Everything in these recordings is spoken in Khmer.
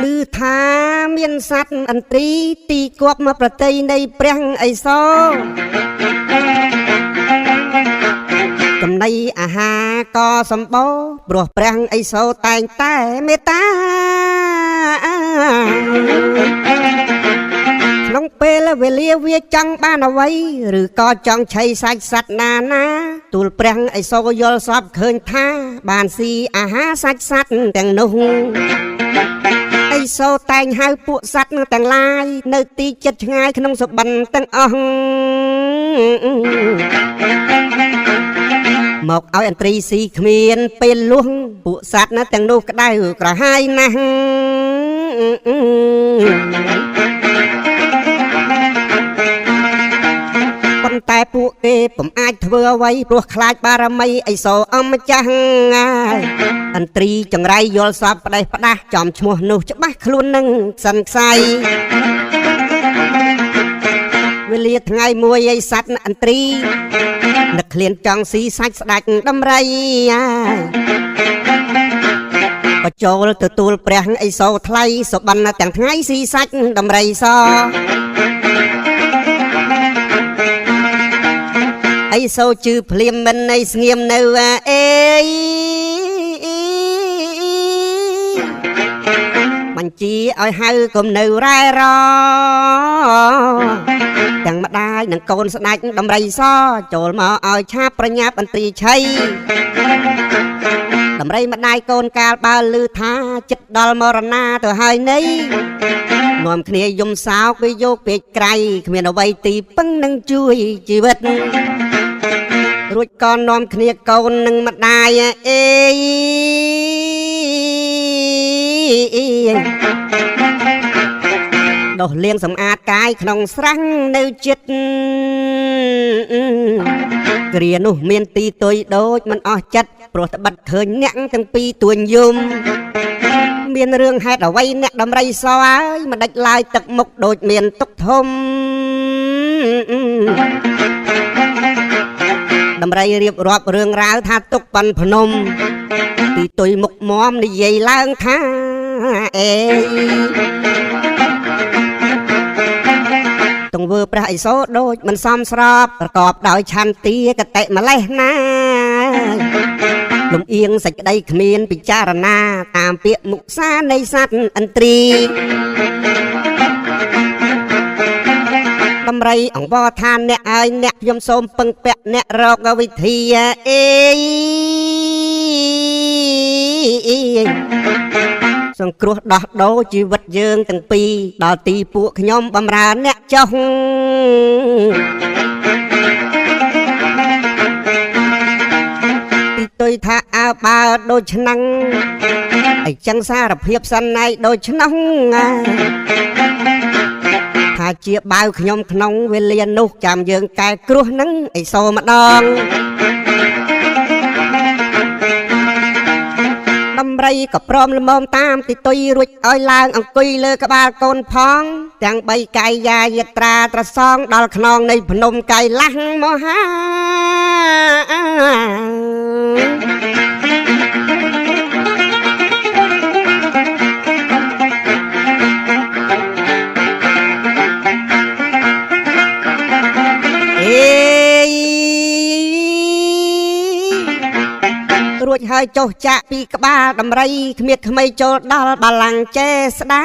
ลือถาមាន សัตว์អន្ត្រីទីគប់មកប្រតិនៃព្រះអីសោចំណីអាហារក៏សម្បូរព្រោះព្រះអីសោតែងតែមេត្តាក្នុងពេលវេលាវាចង់បានអ្វីឬក៏ចង់ឆៃសាច់សត្វណាណាទូលព្រះអីសោយល់សពឃើញថាបានស៊ីអាហារសាច់សត្វទាំងនោះអីសូតែងហៅពួកសត្វទាំងឡាយនៅទីចិត្តឆ្ងាយក្នុងសុបិនទាំងអស់មកឲ្យអន្ត្រីស៊ីគ្មានពេលលួសពួកសត្វណាទាំងនោះក្តៅក្រហាយណាស់ប៉ុន្តែពួកគេពុំអាចធ្វើអ្វីព្រោះខ្លាចបារមីអីសូអម្ចាស់អន្ត្រីចង្រៃយល់សពផ្ដេសផ្ដាស់ចំឈ្មោះនោះច្បាស់ខ្លួននឹងសិនខ្សៃវេលាថ្ងៃមួយឯសัตว์អន្ត្រីនឹកឃ្លានចង់ស៊ីសាច់ស្ដាច់ដំរីបចូលទទួលព្រះអីសូថ្លៃសុបិនទាំងថ្ងៃស៊ីសាច់ដំរីសអីសូជឺភ្លាមមិនអីស្ងៀមនៅអេបញ្ជាឲ្យហៅកុំនៅរ៉ែរទាំងម្ដាយនិងកូនស្ដេចដំរីសចូលមកឲ្យឆាបប្រញាប់អន្ត្រីឆៃដំរីម្ដាយកូនកាលបើឮថាចិត្តដល់មរណាទៅហើយនៃនាំគ្នាយំសោកវាយកពេកក្រៃគ្មានអ្វីទីពឹងនឹងជួយជីវិតរួចក៏នាំគ្នាកូននឹងម្ដាយអេដោះលាងសម្អាតកាយក្នុងស្រះនៅចិត្តគ្រានោះមានទីទុយដូចមិនអស់ចិត្តព្រោះត្បិតឃើញអ្នកទាំងពីរទួញយំមានរឿងហេតុអ្វីអ្នកដំរីសហើយមិនដាច់ឡាយទឹកមុខដូចមានទុកធំដំរីរៀបរាប់រឿងរ៉ាវថាទុកប៉ាន់ភ្នំទីទុយមុខមមនិយាយឡើងថាអេទង្វើព្រះឥសូរដូចមិនសមស្របប្រកបដោយឆន្ទាកតិម្លេះណាលំអៀងសេចក្តីគ្មានពិចារណាតាមពាក្យមុសានៃសត្វអន្ត្រីដំរីអង្វរថាអ្នកឲ្យអ្នកខ្ញុំសូមពឹងពាក់អ្នករកវិធីអេសង្គ្រោះដោះដូរជីវិតយើងទាំងពីរដល់ទីពួកខ្ញុំបំរើអ្នកចុះទីទុយថាអើបើដូចឆ្នាំងអីចឹងសារភាពសន្និដូចឆ្នាំងថាជាបាវខ្ញុំក្នុងវេលានោះចាំយើងកែគ្រោះនឹងអីសូម្ដងដំរីក៏ព្រមល្មមតាមទីទុយរួចឲ្យឡើងអង្គុយលើក្បាលកូនផងទាំងបីកាយយាយត្រាត្រសងដល់ខ្នងនៃភ្នំកៃឡាស់មហារួចហើយចុះចាក់ពីក្បាលដំរីគ្មៀតថ្មីចូលដល់បល្ល័ង្កចេស្ដា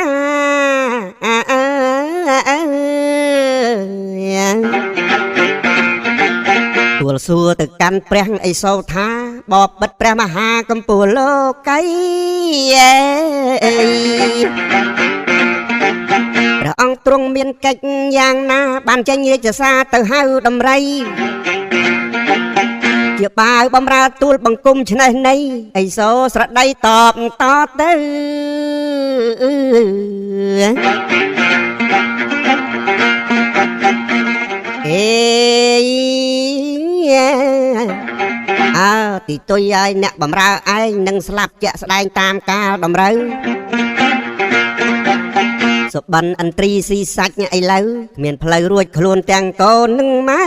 ទួលសួរទៅកាន់ព្រះឥសូរថាបបិទ្ធព្រះមហាកម្ពុជាលោកីព្រះអង្គទ្រង់មានកិច្ចយ៉ាងណាបានចេញរាជសារទៅហៅដំរីជាបាវបំរើទូលបង្គំឆ្នេះនៃឥសូរស្រដីតបតទៅអេអើទីទុយឲ្យអ្នកបំរើឯងនឹងស្លាប់ជាក់ស្ដែងតាមកាលតម្រូវសុបិនអន្ត្រីស៊ីសាច់ឥឡូវគ្មានផ្លូវរួចខ្លួនទាំងកូននឹងម៉ែ